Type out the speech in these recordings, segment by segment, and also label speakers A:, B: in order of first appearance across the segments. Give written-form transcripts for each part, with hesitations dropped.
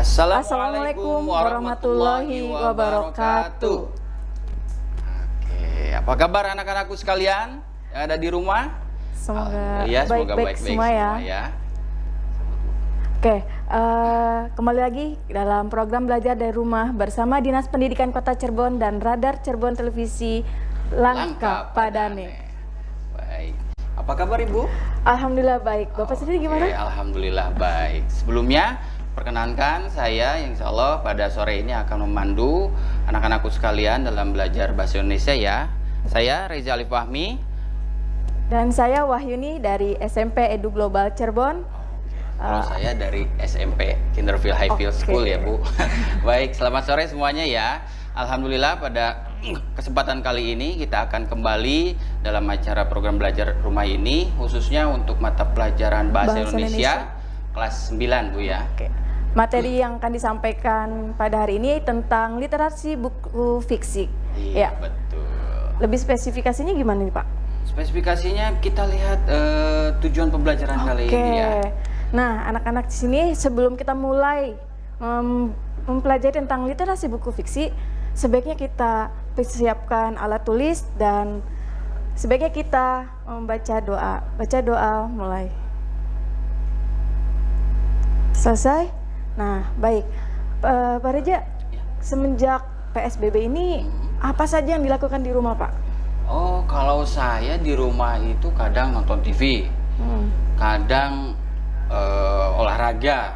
A: Assalamualaikum warahmatullahi wabarakatuh. Oke, apa kabar anak-anakku sekalian yang ada di rumah?
B: Semoga
A: semoga
B: baik-baik semua ya. Oke, kembali lagi dalam program belajar dari rumah bersama Dinas Pendidikan Kota Cirebon dan Radar Cirebon Televisi Langka Padane.
A: Baik, apa kabar Ibu?
B: Alhamdulillah baik. Bapak sendiri gimana?
A: Alhamdulillah baik. Sebelumnya perkenankan saya insya Allah pada sore ini akan memandu anak-anakku sekalian dalam belajar bahasa Indonesia ya. Saya Reza Alif Fahmi.
B: Dan saya Wahyuni dari SMP Edu Global Cirebon.
A: Kalau saya dari SMP Kinderville Highfield School ya Bu. Baik, selamat sore semuanya ya. Alhamdulillah pada kesempatan kali ini kita akan kembali dalam acara program belajar rumah ini khususnya untuk mata pelajaran bahasa Indonesia kelas 9 Bu ya.
B: Oke. Materi yang akan disampaikan pada hari ini tentang literasi buku fiksi.
A: Iya, betul.
B: Lebih spesifikasinya gimana nih Pak?
A: Spesifikasinya kita lihat tujuan pembelajaran kali ini ya.
B: Nah, anak-anak di sini sebelum kita mulai mempelajari tentang literasi buku fiksi, sebaiknya kita persiapkan alat tulis dan sebaiknya kita membaca doa. Baca doa mulai. Selesai? Nah, baik. Pak Reja, semenjak PSBB ini apa saja yang dilakukan di rumah, Pak?
A: Oh, kalau saya di rumah itu kadang nonton TV, kadang olahraga,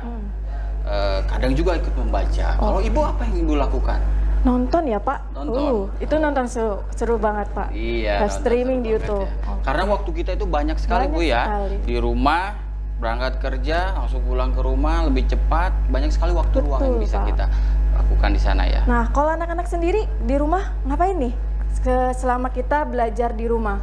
A: kadang juga ikut membaca. Kalau Ibu apa yang Ibu lakukan?
B: Nonton ya Pak?
A: Nonton.
B: Itu nonton seru banget Pak.
A: Iya.
B: Streaming di YouTube.
A: Ya. Karena waktu kita itu banyak sekali Bu ya. Di rumah berangkat kerja, langsung pulang ke rumah lebih cepat, banyak sekali waktu luang yang bisa kita lakukan di sana ya.
B: Nah, kalau anak-anak sendiri di rumah ngapain nih? Selama kita belajar di rumah,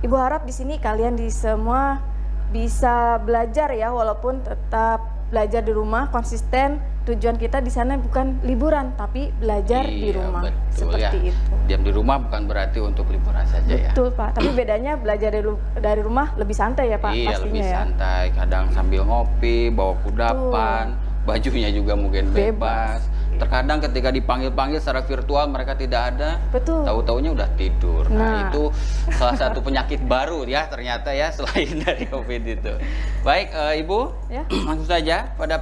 B: Ibu harap di sini kalian di semua bisa belajar ya, walaupun tetap belajar di rumah, konsisten. Tujuan kita di sana bukan liburan, tapi belajar di rumah.
A: Betul,
B: seperti itu.
A: Diam di rumah bukan berarti untuk liburan saja ya.
B: Betul Pak, tapi bedanya belajar dari rumah lebih santai ya Pak.
A: Iya,
B: pastinya
A: lebih
B: ya.
A: santai. Kadang sambil ngopi, bawa kudapan, bajunya juga mungkin bebas. Terkadang ketika dipanggil-panggil secara virtual mereka tidak ada, tahu-taunya udah tidur. Nah, itu salah satu penyakit baru ya ternyata ya selain dari COVID itu. Baik, Ibu, langsung saja pada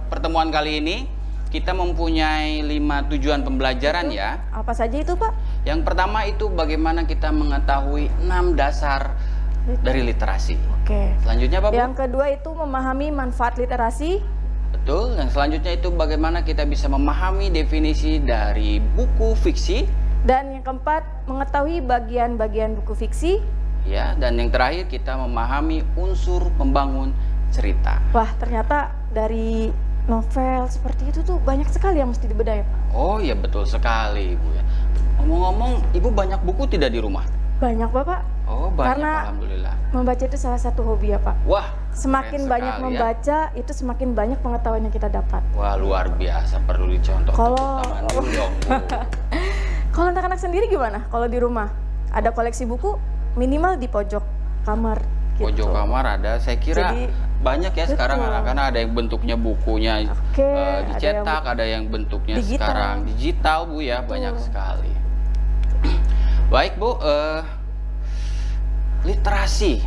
A: pertemuan kali ini kita mempunyai 5 tujuan pembelajaran ya.
B: Apa saja itu Pak?
A: Yang pertama itu bagaimana kita mengetahui 6 dasar dari literasi.
B: Oke.
A: Selanjutnya apa Bu?
B: Yang kedua itu memahami manfaat literasi.
A: Betul, yang selanjutnya itu bagaimana kita bisa memahami definisi dari buku fiksi.
B: Dan yang keempat, mengetahui bagian-bagian buku fiksi.
A: Ya, dan yang terakhir kita memahami unsur pembangun cerita.
B: Wah, ternyata dari novel seperti itu tuh banyak sekali yang mesti dibedah ya Pak.
A: Oh iya, betul sekali Ibu ya. Ngomong-ngomong, Ibu banyak buku tidak di rumah?
B: Banyak Bapak.
A: Oh banyak,
B: karena
A: alhamdulillah.
B: Membaca itu salah satu hobi ya Pak.
A: Wah,
B: semakin banyak membaca ya, itu semakin banyak pengetahuan yang kita dapat.
A: Wah, luar biasa, perlu dicontoh.
B: Kalau
A: dong,
B: kalau anak-anak sendiri gimana? Kalau di rumah ada koleksi buku minimal di pojok kamar gitu.
A: Pojok kamar ada, saya kira banyak ya sekarang anak-anak, ada yang bentuknya bukunya dicetak, ada yang bentuknya sekarang digital Bu ya, banyak sekali. Baik Bu, literasi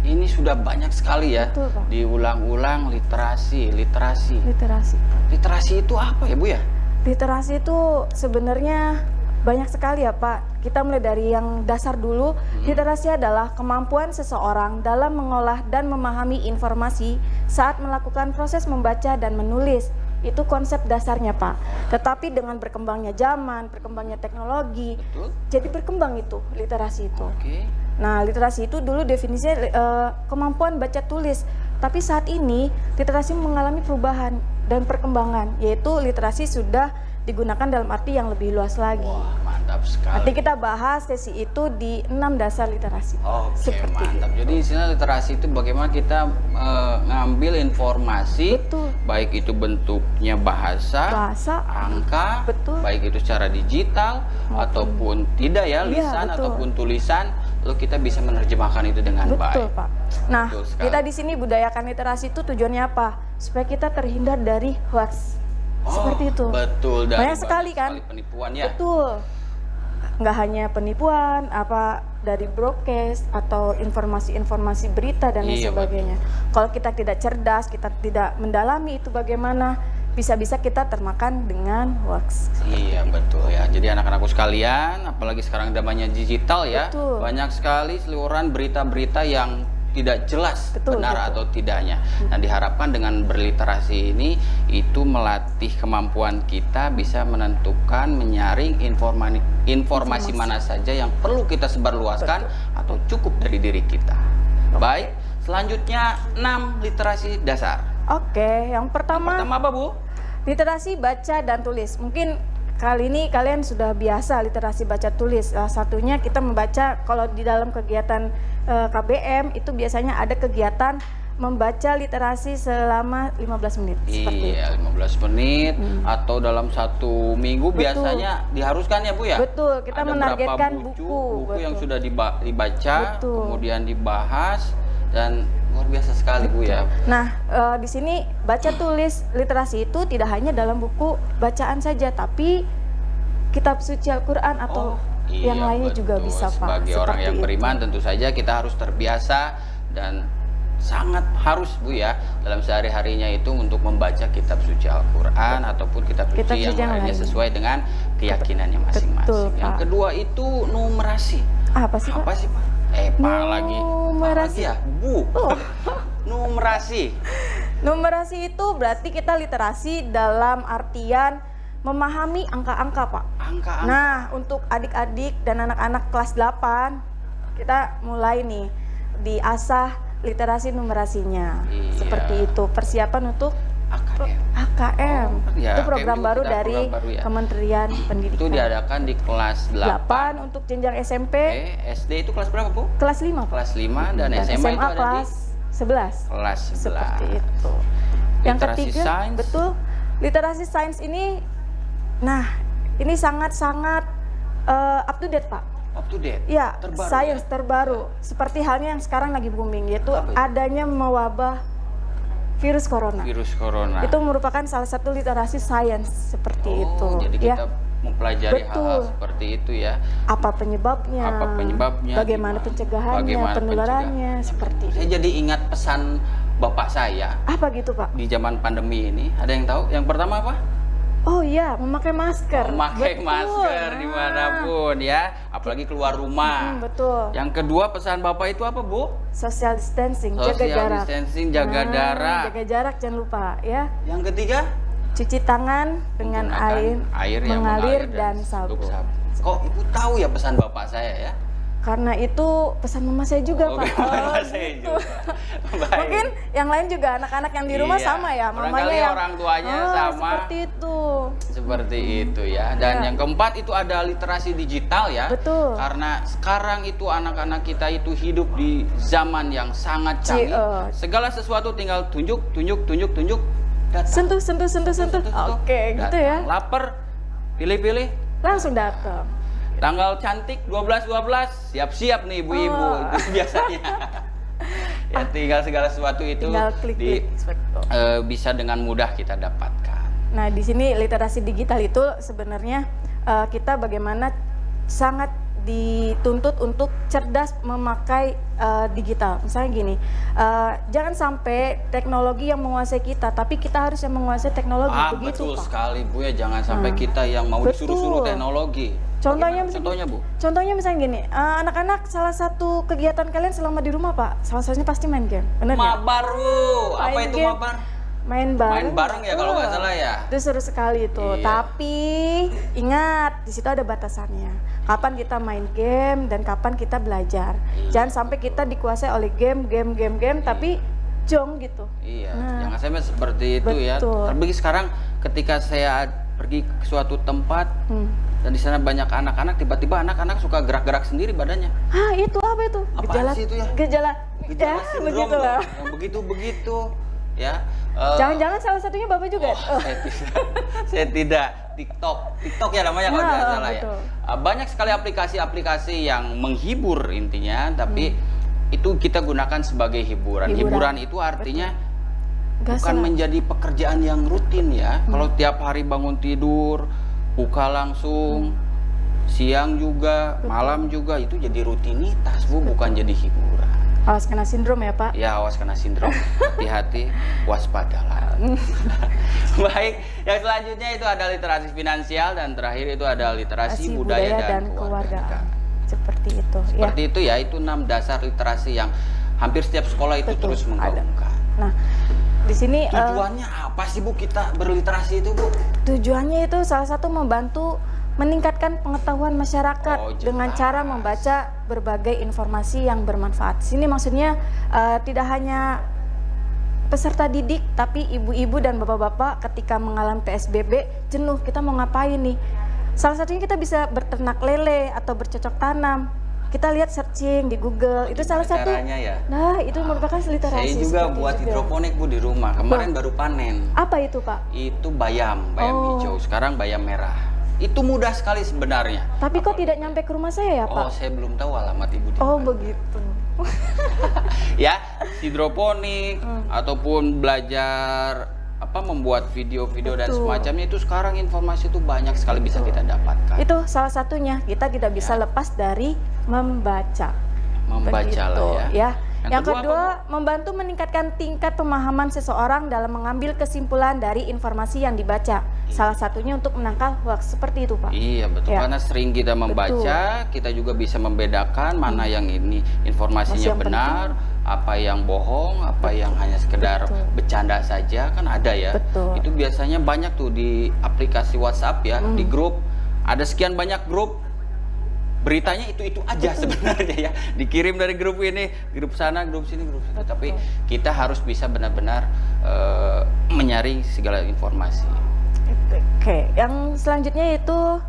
A: ini sudah banyak sekali ya. Diulang-ulang literasi. Literasi itu apa ya Bu ya?
B: Literasi itu sebenarnya banyak sekali ya Pak. Kita mulai dari yang dasar dulu. Literasi adalah kemampuan seseorang dalam mengolah dan memahami informasi saat melakukan proses membaca dan menulis. Itu konsep dasarnya Pak. Tetapi dengan berkembangnya zaman, berkembangnya teknologi, jadi berkembang itu literasi itu. Nah, literasi itu dulu definisinya kemampuan baca tulis. Tapi saat ini literasi mengalami perubahan dan perkembangan, yaitu literasi sudah digunakan dalam arti yang lebih luas lagi.
A: Wah, mantap sekali.
B: Nanti kita bahas sesi itu di 6 dasar literasi.
A: Oke, mantap. Jadi istilah literasi itu bagaimana kita ngambil informasi, baik itu bentuknya bahasa, angka, baik itu secara digital ataupun tidak ya, lisan ataupun tulisan, lalu kita bisa menerjemahkan itu dengan baik.
B: Betul Pak. Nah, kita di sini budayakan literasi itu tujuannya apa? supaya kita terhindar dari hoax. Seperti itu.
A: Betul. Dan
B: banyak sekali kan.
A: Penipuan ya.
B: Betul. Nggak hanya penipuan, dari broadcast atau informasi-informasi berita dan lain sebagainya. Kalau kita tidak cerdas, kita tidak mendalami itu bagaimana, bisa-bisa kita termakan dengan hoax.
A: Iya betul ya. Jadi anak-anakku sekalian, apalagi sekarang zamannya digital ya, banyak sekali seliweran berita-berita yang tidak jelas benar atau tidaknya. Nah, diharapkan dengan berliterasi ini itu melatih kemampuan kita bisa menentukan, menyaring informasi mana saja yang perlu kita sebarluaskan atau cukup dari diri kita. Baik, selanjutnya 6 literasi dasar.
B: Oke, yang pertama
A: apa, Bu?
B: Literasi baca dan tulis. Mungkin kali ini kalian sudah biasa literasi baca tulis. Salah satunya kita membaca, kalau di dalam kegiatan KBM itu biasanya ada kegiatan membaca literasi selama 15 menit.
A: Iya, 15 menit atau dalam 1 minggu biasanya diharuskan ya Bu ya?
B: Betul, kita
A: ada
B: menargetkan
A: buku yang sudah dibaca, kemudian dibahas, dan luar biasa sekali Bu ya.
B: Nah, di sini baca tulis literasi itu tidak hanya dalam buku bacaan saja, tapi kitab suci Al-Quran atau yang lainnya juga bisa Pak.
A: Sebagai orang yang beriman tentu saja kita harus terbiasa dan sangat harus Bu ya dalam sehari-harinya itu untuk membaca kitab suci Al-Quran ataupun kitab suci yang lainnya sesuai dengan keyakinannya masing-masing. Yang kedua itu numerasi.
B: Apa sih Pak?
A: Numerasi ya Bu. Numerasi. Numerasi
B: itu berarti kita literasi dalam artian memahami angka-angka Pak.
A: Angka-angka.
B: Nah, untuk adik-adik dan anak-anak kelas 8 kita mulai nih diasah literasi numerasinya. Seperti itu, persiapan untuk AKM.
A: Ya,
B: itu program baru dari Kementerian Pendidikan.
A: Itu diadakan di kelas 8
B: untuk jenjang SMP.
A: SD itu kelas berapa Bu?
B: Kelas 5.
A: Kelas 5 dan SMA itu ada
B: kelas 11.
A: Kelas 11.
B: Seperti itu. Yang ketiga,
A: sains.
B: Betul. Literasi sains ini, nah ini sangat-sangat up to date Pak.
A: Up to date?
B: Ya, sains terbaru. Seperti halnya yang sekarang lagi booming, yaitu adanya mewabah virus corona.
A: Virus corona.
B: Itu merupakan salah satu literasi sains seperti itu.
A: Jadi kita mempelajari hal-hal seperti itu ya.
B: Apa penyebabnya? Bagaimana pencegahannya, penularannya, seperti itu.
A: Saya jadi ingat pesan bapak saya.
B: Apa gitu Pak?
A: Di zaman pandemi ini, ada yang tahu? Yang pertama apa?
B: Oh iya, memakai masker.
A: Memakai masker dimanapun ya, apalagi keluar rumah.
B: Betul.
A: Yang kedua pesan bapak itu apa Bu?
B: Social distancing, jaga jarak.
A: Social distancing, jaga jarak.
B: Jaga jarak jangan lupa ya.
A: Yang ketiga?
B: Cuci tangan dengan air yang mengalir dan sabun.
A: Kok Ibu tahu ya pesan bapak saya ya?
B: Karena itu pesan mama saya juga Pak.
A: Saya
B: gitu. Mungkin yang lain juga anak-anak yang di rumah sama ya, mamanya yang
A: orang tuanya sama.
B: Seperti itu.
A: Seperti itu ya. Dan yang keempat itu ada literasi digital ya.
B: Betul.
A: Karena sekarang itu anak-anak kita itu hidup di zaman yang sangat canggih. Segala sesuatu tinggal tunjuk. Datang.
B: Sentuh. Oke, gitu ya.
A: Lapar, pilih-pilih.
B: Langsung datang.
A: Tanggal cantik 12-12, siap-siap nih ibu-ibu, itu biasanya. Ya tinggal segala sesuatu itu bisa dengan mudah kita dapatkan.
B: Nah di sini literasi digital itu sebenarnya kita bagaimana sangat dituntut untuk cerdas memakai digital. Misalnya gini, jangan sampai teknologi yang menguasai kita, tapi kita harus yang menguasai teknologi. Begitu,
A: betul
B: Pak.
A: sekali Bu ya, jangan sampai kita yang mau disuruh-suruh teknologi.
B: Contohnya
A: Bu?
B: Contohnya misalnya gini, anak-anak salah satu kegiatan kalian selama di rumah Pak, salah satunya pasti main game, bener nggak?
A: Mabar Bu, apa itu mabar?
B: Main bareng
A: ya kalau nggak salah ya.
B: Itu seru sekali itu.
A: Iya.
B: Tapi ingat di situ ada batasannya. Kapan kita main game dan kapan kita belajar. Jangan sampai kita dikuasai oleh game, tapi jong gitu.
A: Iya. Jangan sampai seperti itu ya. Terlebih sekarang ketika saya pergi ke suatu tempat dan di sana banyak anak-anak, tiba-tiba anak-anak suka gerak-gerak sendiri badannya.
B: Itu apa itu?
A: Apaan sih itu ya?
B: Gejala
A: begitulah. Yang begitu-begitu ya.
B: Jangan-jangan salah satunya Bapak juga?
A: Saya tidak. TikTok ya namanya kalau tidak salah ya. Banyak sekali aplikasi-aplikasi yang menghibur intinya, tapi itu kita gunakan sebagai hiburan. Hiburan itu artinya bukan menjadi pekerjaan yang rutin ya. Kalau tiap hari bangun tidur, buka langsung, siang juga, malam juga, itu jadi rutinitas Bu, bukan jadi hiburan.
B: Awas kena sindrom ya Pak?
A: Ya, awas kena sindrom. Hati-hati, waspadalah. Baik, yang selanjutnya itu ada literasi finansial, dan terakhir itu ada literasi budaya dan kewarganegaraan.
B: Seperti itu.
A: Seperti itu ya, itu 6 dasar literasi yang hampir setiap sekolah itu terus menggaungkan.
B: Nah, di sini
A: tujuannya apa sih Bu kita berliterasi itu Bu?
B: Tujuannya itu salah satu membantu meningkatkan pengetahuan masyarakat dengan cara membaca berbagai informasi yang bermanfaat. Sini maksudnya tidak hanya peserta didik, tapi ibu-ibu dan bapak-bapak ketika mengalami PSBB jenuh, kita mau ngapain nih? Salah satunya kita bisa berternak lele atau bercocok tanam. Kita lihat searching di Google, itu salah satu.
A: Ya?
B: Nah, itu merupakan literasi.
A: Saya juga buat hidroponik Bu di rumah. Kemarin baru panen.
B: Apa itu Pak?
A: Itu bayam hijau. Sekarang bayam merah. Itu mudah sekali sebenarnya.
B: Tapi kok tidak nyampe ke rumah saya ya Pak?
A: Oh, saya belum tahu alamat Ibu di
B: mana.
A: Oh,
B: begitu.
A: Ya, hidroponik ataupun belajar membuat video-video dan semacamnya, itu sekarang informasi itu banyak sekali bisa kita dapatkan.
B: Itu salah satunya, kita tidak bisa lepas dari membaca.
A: Lah ya.
B: Yang kedua, membantu meningkatkan tingkat pemahaman seseorang dalam mengambil kesimpulan dari informasi yang dibaca. Salah satunya untuk menangkal hoax, seperti itu Pak.
A: Iya betul, karena sering kita membaca, kita juga bisa membedakan mana yang ini informasinya benar, apa yang bohong, apa yang hanya sekedar bercanda saja, kan ada ya. Itu biasanya banyak tuh di aplikasi WhatsApp ya, di grup, ada sekian banyak grup, beritanya itu aja sebenarnya ya, dikirim dari grup ini, grup sana, grup sini, grup situ. Tapi kita harus bisa benar-benar menyaring segala informasi.
B: Oke, yang selanjutnya itu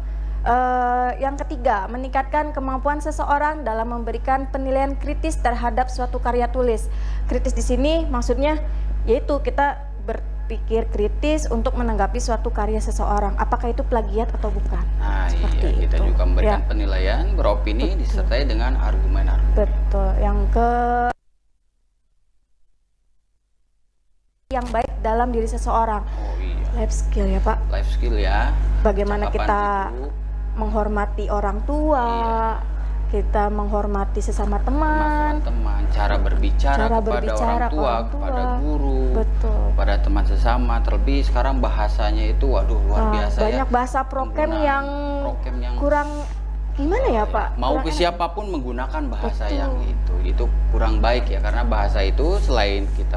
B: yang ketiga, meningkatkan kemampuan seseorang dalam memberikan penilaian kritis terhadap suatu karya tulis. Kritis di sini maksudnya yaitu kita berpikir kritis untuk menanggapi suatu karya seseorang, apakah itu plagiat atau bukan.
A: Nah, iya, kita juga memberikan penilaian, beropini disertai dengan argumen-argumen.
B: Betul. Yang baik dalam diri seseorang. Life skill ya Pak.
A: Life skill ya.
B: Bagaimana kita menghormati orang tua, kita menghormati sesama teman,
A: cara berbicara kepada orang tua, kepada guru, kepada teman sesama. Terlebih sekarang bahasanya itu, waduh luar biasa.
B: Banyak bahasa prokem yang kurang gimana ya Pak?
A: Mau ke siapapun menggunakan bahasa yang itu kurang baik ya, karena bahasa itu selain kita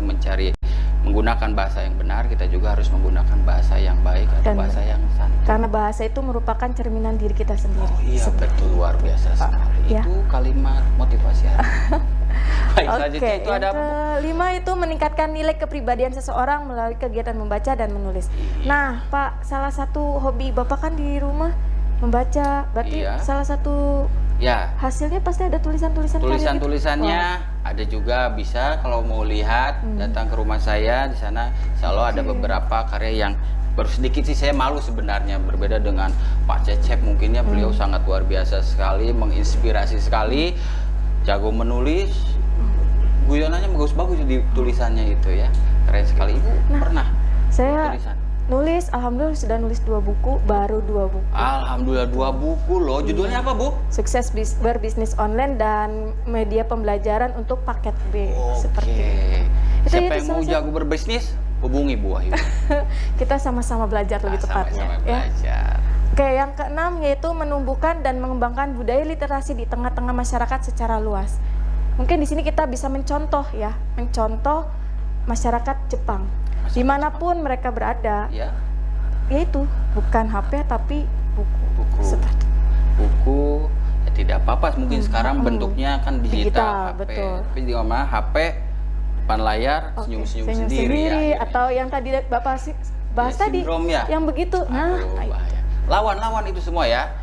A: menggunakan bahasa yang benar, kita juga harus menggunakan bahasa yang baik atau bahasa yang santun.
B: Karena bahasa itu merupakan cerminan diri kita sendiri.
A: Oh iya, betul, luar biasa sekali. Itu kalimat motivasi. Baik, selanjutnya itu ada
B: kelima itu meningkatkan nilai kepribadian seseorang melalui kegiatan membaca dan menulis. Nah Pak, salah satu hobi Bapak kan di rumah membaca, berarti salah satu hasilnya pasti ada tulisannya. Ada juga, bisa kalau mau lihat datang ke rumah saya, di sana insya Allah ada beberapa karya yang baru sedikit sih, saya malu sebenarnya, berbeda dengan Pak Cecep mungkin ya, beliau sangat luar biasa sekali, menginspirasi sekali, jago menulis, guyonannya bagus-bagus di tulisannya itu ya, keren sekali. Ibu pernah saya nulis, alhamdulillah sudah nulis 2 buku, baru 2 buku.
A: Alhamdulillah 2 buku loh. Judulnya apa Bu? Sukses
B: Berbisnis Online dan Media Pembelajaran untuk Paket B.
A: Seperti itu. Siapa yang mau jago berbisnis, hubungi Bu Wahyu.
B: Kita sama-sama belajar lebih tepatnya.
A: Sama-sama belajar.
B: Oke, yang keenam yaitu menumbuhkan dan mengembangkan budaya literasi di tengah-tengah masyarakat secara luas. Mungkin di sini kita bisa mencontoh masyarakat Jepang. Dimanapun mereka berada, yaitu bukan HP tapi buku.
A: Buku ya tidak apa-apa, mungkin sekarang bentuknya kan digital HP. Tapi di mana HP depan layar senyum-senyum sendiri ya.
B: Atau yang tadi Bapak bahas tadi yang begitu.
A: Lawan itu semua ya.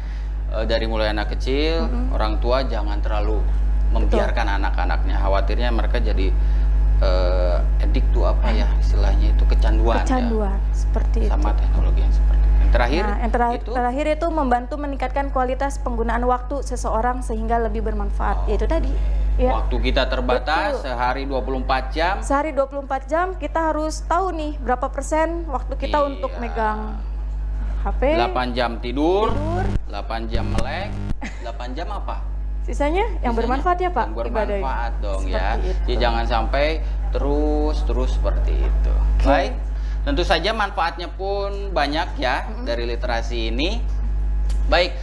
A: Dari mulai anak kecil, orang tua jangan terlalu membiarkan anak-anaknya, khawatirnya mereka jadi edik tuh istilahnya itu kecanduan
B: seperti
A: sama
B: itu.
A: Teknologi yang seperti itu. Yang
B: terakhir itu membantu meningkatkan kualitas penggunaan waktu seseorang sehingga lebih bermanfaat, yaitu tadi Ya.
A: Waktu kita terbatas, sehari 24 jam.
B: Sehari 24 jam kita harus tahu nih berapa persen waktu kita untuk megang HP.
A: 8 jam tidur, 8 jam melek, 8 jam apa?
B: Sisanya yang bermanfaat ya Pak?
A: Yang bermanfaat dong ya.
B: Itu.
A: Jadi jangan sampai terus seperti itu. Baik, tentu saja manfaatnya pun banyak ya dari literasi ini. Baik,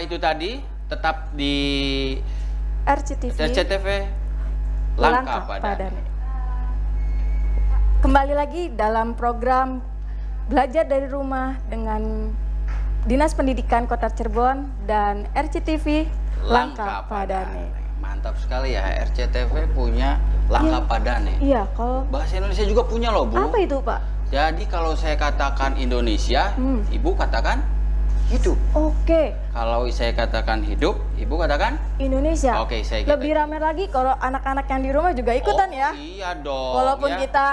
A: itu tadi tetap di RCTV Langkah Padane.
B: Kembali lagi dalam program Belajar dari Rumah dengan Dinas Pendidikan Kota Cirebon dan RCTV Langkah Padane.
A: Mantap sekali ya, RCTV punya Langkah Padane.
B: Iya, kalau
A: bahasa Indonesia juga punya loh, Bu.
B: Apa itu, Pak?
A: Jadi kalau saya katakan Indonesia, Ibu katakan hidup.
B: Oke.
A: Kalau saya katakan hidup, Ibu katakan
B: Indonesia.
A: Oke, saya
B: lebih ramai lagi kalau anak-anak yang di rumah juga ikutan ya.
A: Iya dong.
B: Walaupun
A: ya.
B: Kita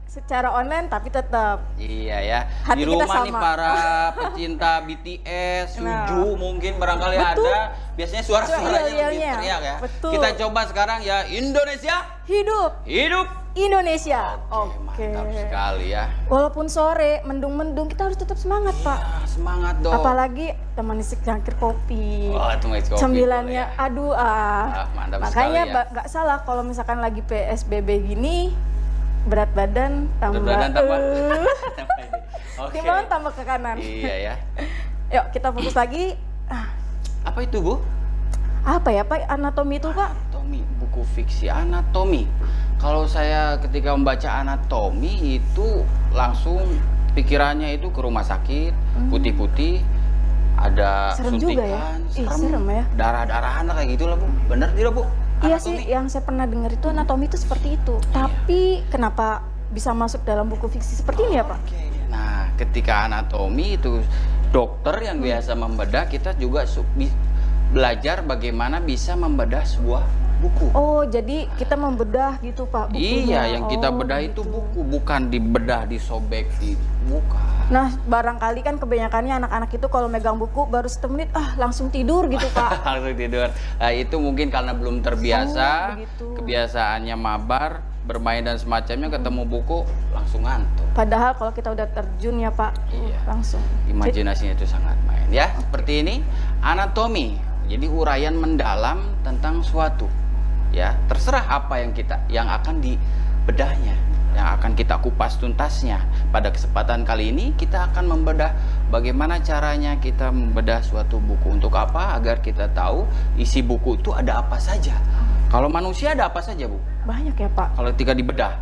B: secara online tapi tetap.
A: Iya ya.
B: Hati
A: di rumah
B: kita sama.
A: nih para pecinta BTS, Suju mungkin barangkali ada. Biasanya suara-suaranya lebih teriak ya.
B: Betul.
A: Kita coba sekarang ya, Indonesia.
B: Hidup. Indonesia.
A: Oke. Mantap sekali ya.
B: Walaupun sore mendung-mendung kita harus tetap semangat, Pak.
A: Semangat dong.
B: Apalagi teman secangkir kopi.
A: Wah, kopi.
B: Cemilannya,
A: Ya.
B: aduh
A: mantap
B: makanya
A: sekali ya.
B: nggak salah kalau misalkan lagi PSBB gini berat badan tambah.
A: Oke.
B: Timbangan tambah ke kanan.
A: Iya ya.
B: Yuk kita fokus lagi.
A: Apa itu, Bu?
B: Apa ya, Pak? Anatomi itu, Pak?
A: Anatomi, buku fiksi anatomi. Kalau saya ketika membaca anatomi itu langsung pikirannya itu ke rumah sakit, putih-putih, ada
B: serem
A: suntikan,
B: juga ya? Serem ya?
A: Darah-darahan kayak gitu lah, Bu. Bener tidak, Bu?
B: Iya
A: Anatomi.
B: sih, yang saya pernah dengar itu anatomi itu seperti itu. Tapi kenapa bisa masuk dalam buku fiksi seperti ini ya, Pak?
A: Nah, ketika anatomi itu dokter yang biasa membedah, kita juga belajar bagaimana bisa membedah sebuah buku.
B: Oh, jadi kita membedah gitu, Pak, bukunya.
A: Iya, yang kita bedah itu buku, bukan dibedah, disobek, bukan.
B: Nah, barangkali kan kebanyakannya anak-anak itu kalau megang buku baru 1 menit, langsung tidur gitu, Pak.
A: Langsung tidur. Nah, itu mungkin karena belum terbiasa,
B: begitu.
A: Kebiasaannya mabar, bermain dan semacamnya, ketemu buku, langsung ngantuk.
B: Padahal kalau kita udah terjun ya, Pak, langsung.
A: Imajinasinya itu sangat main. Ya, seperti ini, anatomi. Jadi uraian mendalam tentang suatu. Ya, terserah apa yang akan dibedahnya, yang akan kita kupas tuntasnya. Pada kesempatan kali ini kita akan membedah bagaimana caranya kita membedah suatu buku. Untuk apa? Agar kita tahu isi buku itu ada apa saja. Kalau manusia ada apa saja, Bu?
B: Banyak ya, Pak.
A: Kalau ketika dibedah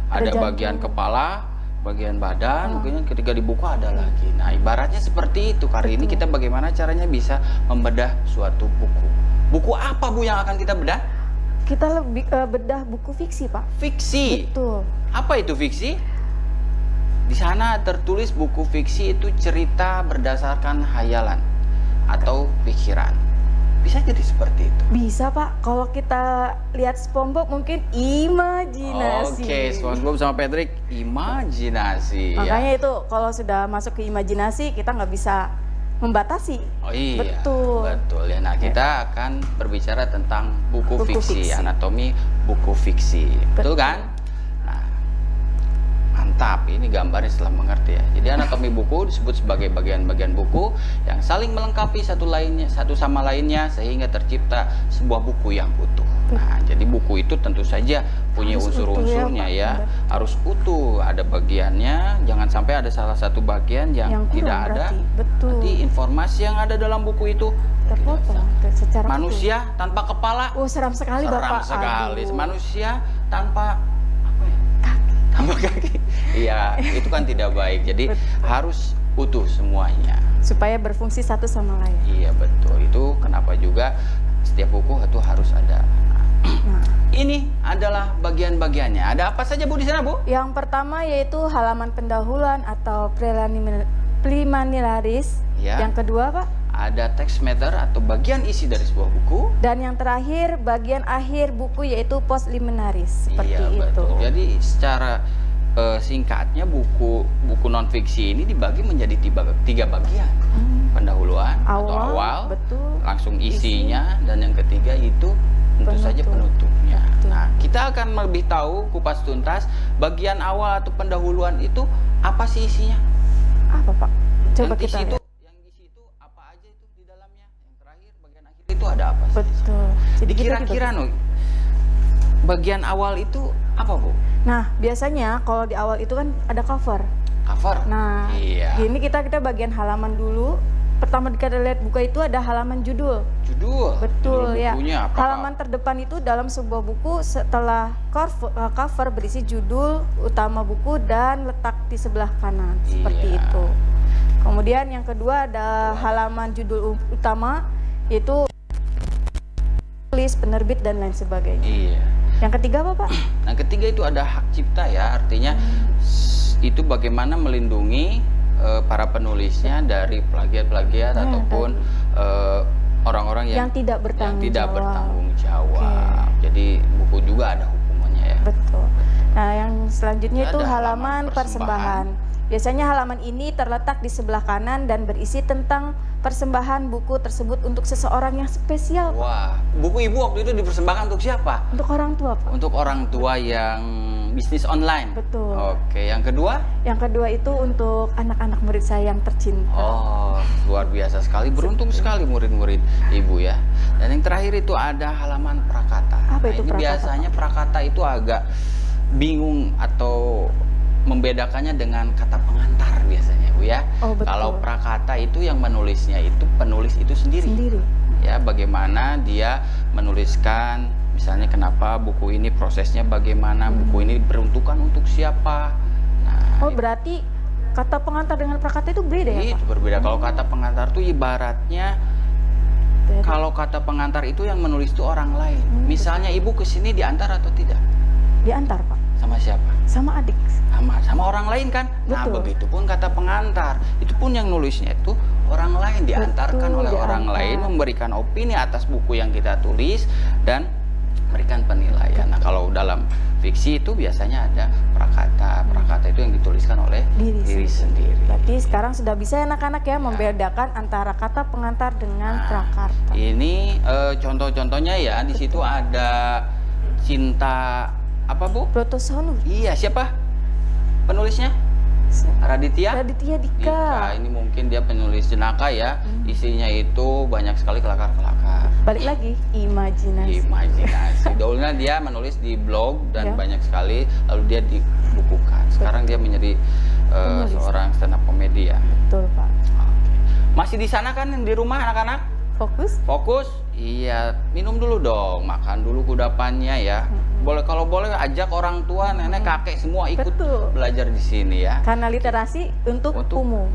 A: ada bagian kepala, bagian badan, mungkin ketika di buku ada lagi. Nah, ibaratnya seperti itu. Kali ini kita bagaimana caranya bisa membedah suatu buku. Buku apa, Bu, yang akan kita bedah?
B: Kita lebih bedah buku fiksi, Pak.
A: Fiksi.
B: Betul.
A: Apa itu fiksi? Di sana tertulis buku fiksi itu cerita berdasarkan hayalan atau pikiran. Bisa jadi seperti itu.
B: Bisa, Pak. Kalau kita lihat SpongeBob mungkin imajinasi.
A: Oke, SpongeBob sama Patrick imajinasi.
B: Makanya itu kalau sudah masuk ke imajinasi kita nggak bisa membatasi.
A: Oh iya,
B: betul
A: ya. Nah, kita akan berbicara tentang buku fiksi, anatomi buku fiksi, betul kan? Nah, mantap. Ini gambarnya setelah mengerti ya. Jadi anatomi buku disebut sebagai bagian-bagian buku yang saling melengkapi satu sama lainnya sehingga tercipta sebuah buku yang utuh. Nah, jadi buku itu tentu saja punya unsur-unsurnya ya, harus utuh. Ada bagiannya, jangan sampai ada salah satu bagian yang tidak ada.
B: Betul.
A: Nanti informasi yang ada dalam buku itu
B: terpotong secara
A: manusia tanpa kepala.
B: Oh, seram sekali, Bapak.
A: Seram sekali. Manusia tanpa apa ya? Tanpa kaki. Iya, itu kan tidak baik. Jadi harus utuh semuanya.
B: Supaya berfungsi satu sama lain.
A: Iya, betul. Itu kenapa juga setiap buku itu harus ada. Nah, ini adalah bagian-bagiannya. Ada apa saja, Bu, di sana, Bu?
B: Yang pertama yaitu halaman pendahuluan atau preliminaris.
A: Ya.
B: Yang kedua, Pak?
A: Ada text matter atau bagian isi dari sebuah buku.
B: Dan yang terakhir bagian akhir buku yaitu postliminaris. Seperti itu.
A: Betul. Jadi secara singkatnya buku non fiksi ini dibagi menjadi 3 bagian. Pendahuluan atau awal,
B: betul.
A: langsung isinya, dan yang ketiga itu tentu saja penutupnya. Nah, kita akan lebih tahu kupas tuntas bagian awal atau pendahuluan itu apa sih isinya?
B: Apa Pak? Coba
A: yang
B: kita lihat.
A: Yang di situ apa aja itu di dalamnya? Yang terakhir bagian akhir itu ada apa sih?
B: Betul.
A: Jadi kira-kira bagian awal itu apa, Bu?
B: Nah, biasanya kalau di awal itu kan ada cover.
A: Cover?
B: Nah, ini kita bagian halaman dulu. Pertama kita lihat buku itu ada halaman judul.
A: Judul?
B: Betul, ya.
A: Apa?
B: Halaman terdepan itu dalam sebuah buku setelah cover berisi judul utama buku dan letak di sebelah kanan. Seperti itu. Kemudian yang kedua ada halaman judul utama, yaitu tulis, penerbit, dan lain sebagainya.
A: Iya.
B: Yang ketiga apa, Pak?
A: Yang ketiga itu ada hak cipta ya, artinya itu bagaimana melindungi para penulisnya dari plagiat-plagiat ataupun orang-orang yang tidak bertanggung jawab. Jadi buku juga ada hukumannya ya.
B: Betul. Nah, yang selanjutnya itu halaman persembahan. Biasanya halaman ini terletak di sebelah kanan dan berisi tentang persembahan buku tersebut untuk seseorang yang spesial.
A: Wah, buku Ibu waktu itu dipersembahkan untuk siapa?
B: Untuk orang tua, Pak.
A: Untuk orang tua yang bisnis online.
B: Betul.
A: Oke, yang kedua?
B: Yang kedua itu untuk anak-anak murid saya yang tercinta.
A: Oh, luar biasa sekali. Beruntung sekali murid-murid Ibu ya. Dan yang terakhir itu ada halaman prakata.
B: Apa itu
A: ini
B: prakata?
A: Biasanya prakata itu agak bingung atau membedakannya dengan kata pengantar biasanya, Bu ya.
B: Oh, betul.
A: Kalau prakata itu yang menulisnya itu penulis itu sendiri. Ya, bagaimana dia menuliskan, misalnya kenapa buku ini prosesnya bagaimana, buku ini peruntukan untuk siapa. Nah,
B: berarti kata pengantar dengan prakata itu beda ya, Pak?
A: Itu berbeda. Kalau kata pengantar itu ibaratnya kalau kata pengantar itu yang menulis itu orang lain. Misalnya Ibu kesini diantar atau tidak?
B: Diantar, Pak.
A: Sama siapa?
B: Sama adik.
A: Sama orang lain kan? Nah, begitupun kata pengantar. Itu pun yang nulisnya itu orang lain, diantarkan oleh orang lain, memberikan opini atas buku yang kita tulis dan memberikan penilaian. Nah, kalau dalam fiksi itu biasanya ada prakata. Prakata itu yang dituliskan oleh diri sendiri.
B: Berarti sekarang sudah bisa anak-anak ya membedakan antara kata pengantar dengan prakarta.
A: Ini contoh-contohnya ya. Di situ ada Cinta apa, Bu?
B: Brotosonus.
A: Iya, siapa penulisnya? Raditya
B: Dika.
A: Ini mungkin dia penulis jenaka ya. Isinya itu banyak sekali kelakar-kelakar.
B: Balik lagi, imajinasi.
A: Dahulunya dia menulis di blog dan banyak sekali, lalu dia dibukukan. Sekarang dia menjadi seorang stand up komedi ya.
B: Betul, Pak.
A: Masih di sana kan di rumah anak-anak? Fokus? Iya, minum dulu dong, makan dulu kudapannya ya. Kalau boleh ajak orang tua, nenek, kakek semua ikut belajar di sini ya.
B: Karena literasi untuk umum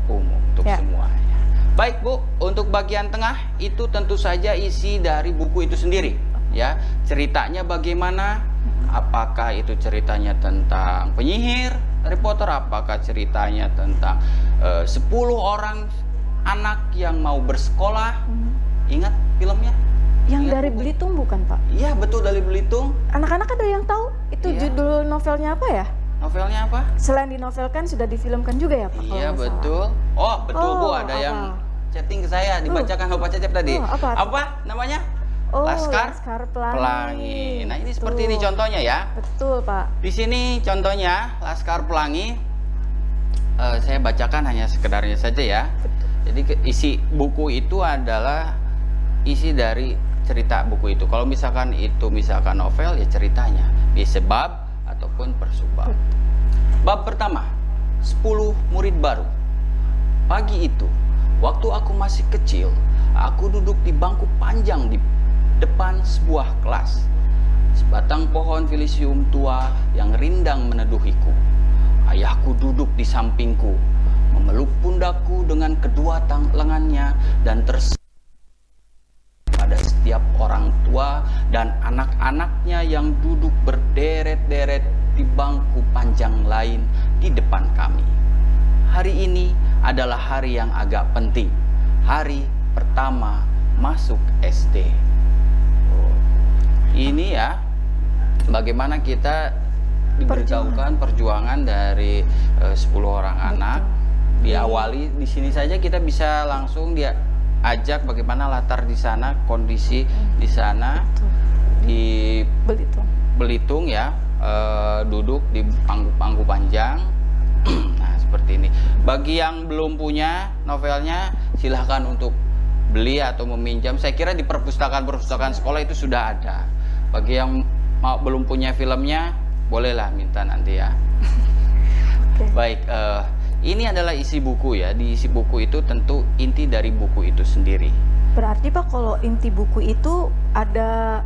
A: semuanya. Baik, Bu, untuk bagian tengah itu tentu saja isi dari buku itu sendiri ya. Ceritanya bagaimana? Apakah itu ceritanya tentang penyihir Harry Potter, apakah ceritanya tentang 10 orang anak yang mau bersekolah. Ingat filmnya?
B: Yang dari Belitung bukan, Pak?
A: Iya, betul, dari Belitung.
B: Anak-anak ada yang tahu itu judul novelnya apa ya?
A: Novelnya apa?
B: Selain dinovelkan sudah difilmkan juga ya, Pak?
A: Iya, betul. Oh, betul, Bu, ada yang chatting ke saya, dibacakan Bapak Cecep tadi. Apa namanya? Laskar Pelangi. Nah, ini seperti ini contohnya ya.
B: Betul, Pak.
A: Di sini contohnya Laskar Pelangi. Saya bacakan hanya sekedarnya saja ya. Jadi isi buku itu adalah isi dari cerita buku itu. Kalau misalkan novel ya ceritanya, bisa bab ataupun persubab. Bab pertama, 10 murid baru. Pagi itu, waktu aku masih kecil, aku duduk di bangku panjang di depan sebuah kelas. Sebatang pohon filisium tua yang rindang meneduhiku. Ayahku duduk di sampingku, memeluk pundakku dengan kedua lengannya dan pada setiap orang tua dan anak-anaknya yang duduk berderet-deret di bangku panjang lain di depan kami. Hari ini adalah hari yang agak penting. Hari pertama masuk SD. Ini ya, bagaimana kita diberitahukan perjuangan dari 10 orang anak. Diawali di sini saja kita bisa langsung dia ajak bagaimana latar di sana, kondisi di sana. di Belitung ya, duduk di pangku panjang. Nah seperti ini. Bagi yang belum punya novelnya, silahkan untuk beli atau meminjam. Saya kira di perpustakaan sekolah itu sudah ada. Bagi yang belum punya filmnya, bolehlah minta nanti ya. Baik, ini adalah isi buku ya. Di isi buku itu tentu inti dari buku itu sendiri.
B: Berarti Pak, kalau inti buku itu ada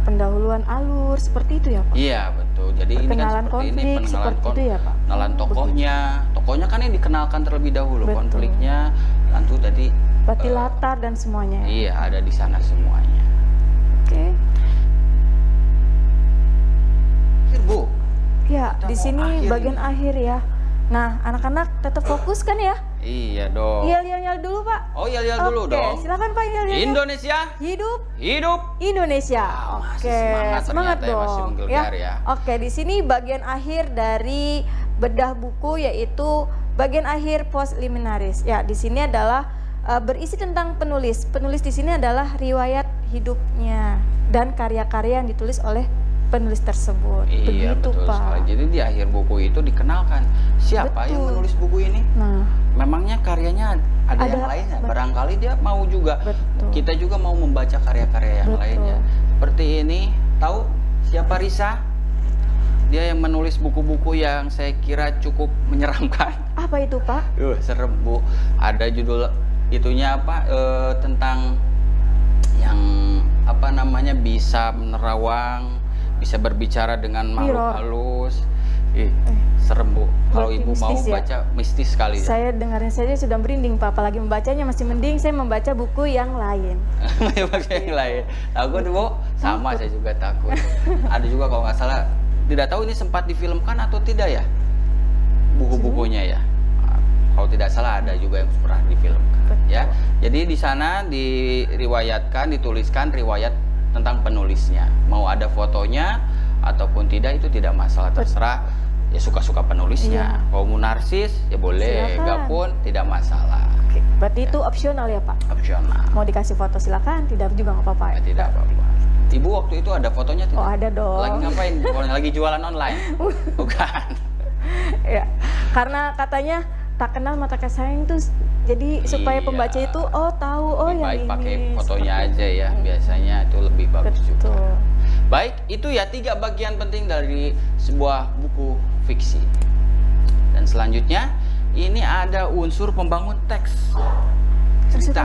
B: pendahuluan alur seperti itu ya Pak?
A: Iya betul. Jadi ini kan seperti ini pengenalan
B: itu ya Pak?
A: Pengenalan tokohnya kan yang dikenalkan terlebih dahulu. Betul. Konfliknya, tentu tadi.
B: Berarti latar dan semuanya.
A: Iya, ada di sana semuanya.
B: Oke.
A: Bu.
B: Ya, di sini bagian akhir ya. Nah, anak-anak tetap fokus kan ya?
A: Iya dong.
B: Yel dulu Pak.
A: Oh, yel dulu dong.
B: Silakan Pak, yel.
A: Indonesia.
B: Hidup Indonesia. Oke, semangat dong. Ya. Oke, di sini bagian akhir dari bedah buku yaitu bagian akhir postliminaris. Ya, di sini adalah berisi tentang penulis. Penulis di sini adalah riwayat hidupnya dan karya-karya yang ditulis oleh penulis tersebut.
A: Iya, begitu betul Pak. Sekali. Jadi di akhir buku itu dikenalkan siapa yang menulis buku ini. Nah, memangnya karyanya ada yang lainnya. Barangkali dia mau juga. Betul. Kita juga mau membaca karya-karya yang lainnya. Seperti ini, tahu siapa Risa? Dia yang menulis buku-buku yang saya kira cukup menyeramkan. Apa itu Pak? Serem Bu. Ada judul itunya apa? Tentang yang apa namanya, bisa menerawang, bisa berbicara dengan makhluk halus. Serem Bu. Kalau Ibu mau baca, mistis sekali. Saya dengarnya saja sudah merinding Pak. Apalagi membacanya masih mending saya membaca buku yang lain. Yang lain. Takut Bu? Sama, saya juga takut. Ada juga kalau nggak salah, tidak tahu ini sempat difilmkan atau tidak ya, buku-bukunya ya. Kalau tidak salah ada juga yang pernah difilmkan. Ya. Jadi di sana diriwayatkan, dituliskan riwayat tentang penulisnya. Mau ada fotonya ataupun tidak itu tidak masalah, terserah ya suka-suka penulisnya. Kalau mau narsis ya boleh, enggak pun tidak masalah. Oke, berarti itu opsional ya Pak? Opsional. Mau dikasih foto silakan, tidak juga nggak apa-apa ya? Tidak apa-apa. Ibu waktu itu ada fotonya tidak? Oh ada dong. Lagi ngapain? Lagi jualan online? Bukan. Ya, karena katanya tak kenal maka tak sayang tuh. Jadi supaya pembaca itu tahu lebih yang baik ini pakai fotonya aja ya, biasanya itu lebih bagus. Betul. Juga. Baik, itu ya 3 bagian penting dari sebuah buku fiksi. Dan selanjutnya ini ada unsur pembangun teks cerita.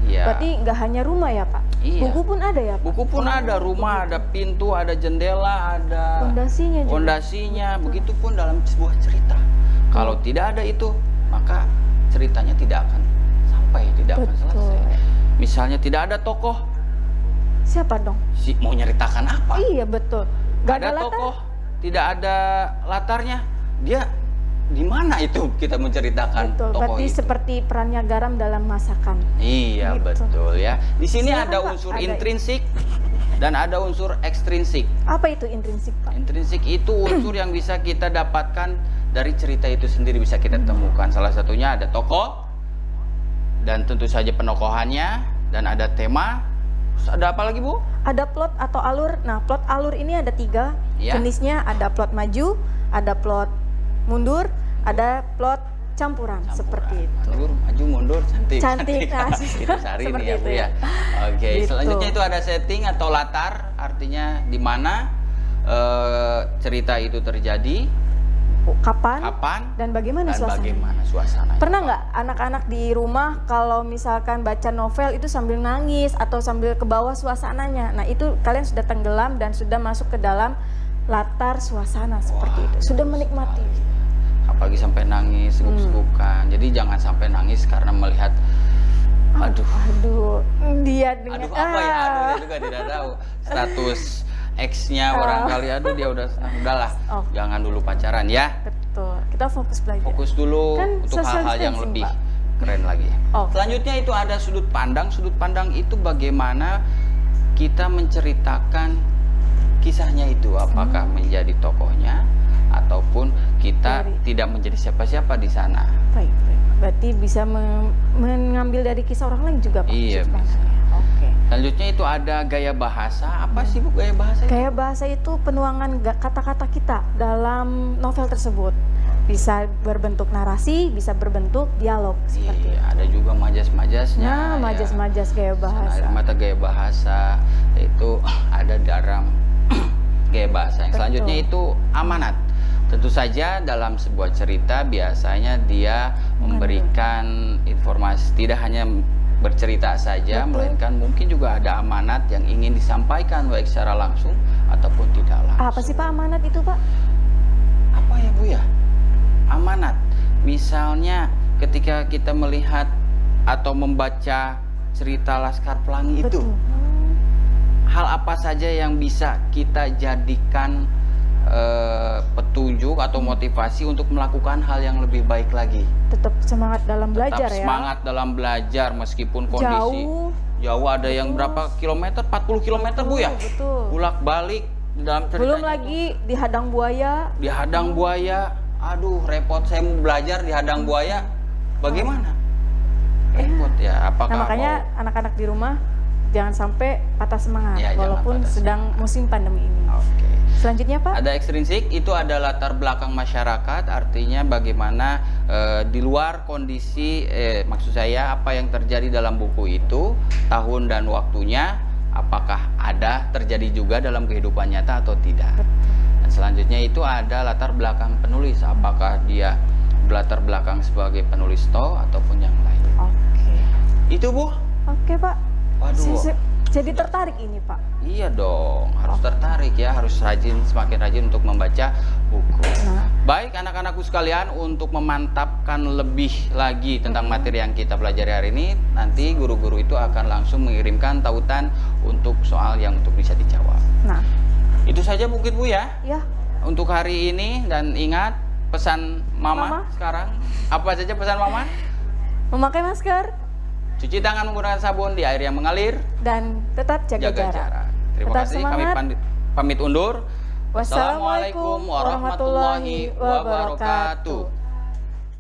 A: Iya. Berarti nggak hanya rumah ya Pak? Iya. Buku pun ada ya Pak? Buku pun ada, rumah ada pintu, ada jendela, ada fondasinya. Begitupun dalam sebuah cerita. Kalau tidak ada itu, maka ceritanya tidak akan sampai, tidak akan selesai. Misalnya tidak ada tokoh, siapa dong? Mau nyeritakan apa? Iya betul. Gak ada tokoh, tidak ada latarnya, dia di mana itu kita menceritakan tokoh itu? Berarti seperti perannya garam dalam masakan. Iya betul ya. Di sini ada unsur intrinsik dan ada unsur ekstrinsik. Apa itu intrinsik Pak? Intrinsik itu unsur yang bisa kita dapatkan dari cerita itu sendiri, bisa kita temukan. Salah satunya ada tokoh dan tentu saja penokohannya, dan ada tema. Terus ada apa lagi Bu? Ada plot atau alur. Nah, plot alur ini ada 3 jenisnya. Ada plot maju, ada plot mundur, ada plot campuran. Seperti itu. Maju mundur, cantik. Nah, itu Sari nih ya Bu ya. Oke, gitu. Selanjutnya itu ada setting atau latar, artinya di mana cerita itu terjadi. Kapan dan bagaimana suasana. Pernah nggak anak-anak di rumah kalau misalkan baca novel itu sambil nangis atau sambil ke bawah suasananya? Nah itu kalian sudah tenggelam dan sudah masuk ke dalam latar suasana seperti itu. Sudah menikmati. Apalagi sampai nangis, seguk-segukan. Jadi jangan sampai nangis karena melihat dia dengan dia juga tidak tahu status X-nya barangkali, dia udahlah, jangan dulu pacaran ya. Betul, kita fokus belajar. Fokus dulu kan untuk hal-hal yang lebih keren lagi. Selanjutnya itu ada sudut pandang. Sudut pandang itu bagaimana kita menceritakan kisahnya itu, apakah menjadi tokohnya ataupun kita tidak menjadi siapa-siapa di sana. Baik. Berarti bisa mengambil dari kisah orang lain juga Pak? Iya bisa. Oke. Selanjutnya itu ada gaya bahasa. Apa sih Bu gaya bahasa itu?
B: Gaya bahasa itu penuangan kata-kata kita dalam novel tersebut. Bisa berbentuk narasi, bisa berbentuk dialog seperti itu.
A: Ada juga majas-majasnya.
B: Nah, majas-majas gaya bahasa.
A: Air mata gaya bahasa itu ada dalam gaya bahasa. Yang selanjutnya itu amanat. Tentu saja dalam sebuah cerita biasanya dia memberikan informasi, tidak hanya bercerita saja, melainkan mungkin juga ada amanat yang ingin disampaikan baik secara langsung ataupun tidak langsung.
B: Apa sih Pak amanat itu Pak?
A: Apa ya Bu ya? Amanat. Misalnya ketika kita melihat atau membaca cerita Laskar Pelangi itu, hal apa saja yang bisa kita jadikan petunjuk atau motivasi untuk melakukan hal yang lebih baik lagi.
B: Tetap semangat dalam belajar.
A: Tetap semangat dalam belajar meskipun kondisi jauh ada yang berapa kilometer, 40 kilometer Bu ya? Bolak balik dalam ceritanya.
B: Belum lagi dihadang buaya.
A: Dihadang buaya. Aduh, repot, saya mau belajar dihadang buaya. Bagaimana? Repot ya. Apakah
B: makanya anak-anak di rumah jangan sampai patah semangat walaupun sedang musim pandemi ini.
A: Oke.
B: Selanjutnya Pak?
A: Ada ekstrinsik, itu ada latar belakang masyarakat, artinya bagaimana di luar kondisi, maksud saya apa yang terjadi dalam buku itu, tahun dan waktunya, apakah ada terjadi juga dalam kehidupan nyata atau tidak. Dan selanjutnya itu ada latar belakang penulis, apakah dia latar belakang sebagai penulis ataupun yang lain.
B: Oke.
A: Itu Bu?
B: Oke Pak.
A: Waduh.
B: Jadi tertarik ini Pak?
A: Iya dong, harus tertarik ya, harus rajin, semakin rajin untuk membaca buku. Baik anak-anakku sekalian, untuk memantapkan lebih lagi tentang materi yang kita pelajari hari ini, nanti guru-guru itu akan langsung mengirimkan tautan untuk soal yang untuk bisa dijawab. Nah, itu saja mungkin Bu ya? Ya. Untuk hari ini, dan ingat pesan Mama sekarang, apa saja pesan Mama?
B: Memakai masker,
A: cuci tangan menggunakan sabun di air yang mengalir,
B: dan tetap jaga jarak.
A: Terima kasih, kami pamit undur. Wassalamualaikum warahmatullahi wabarakatuh.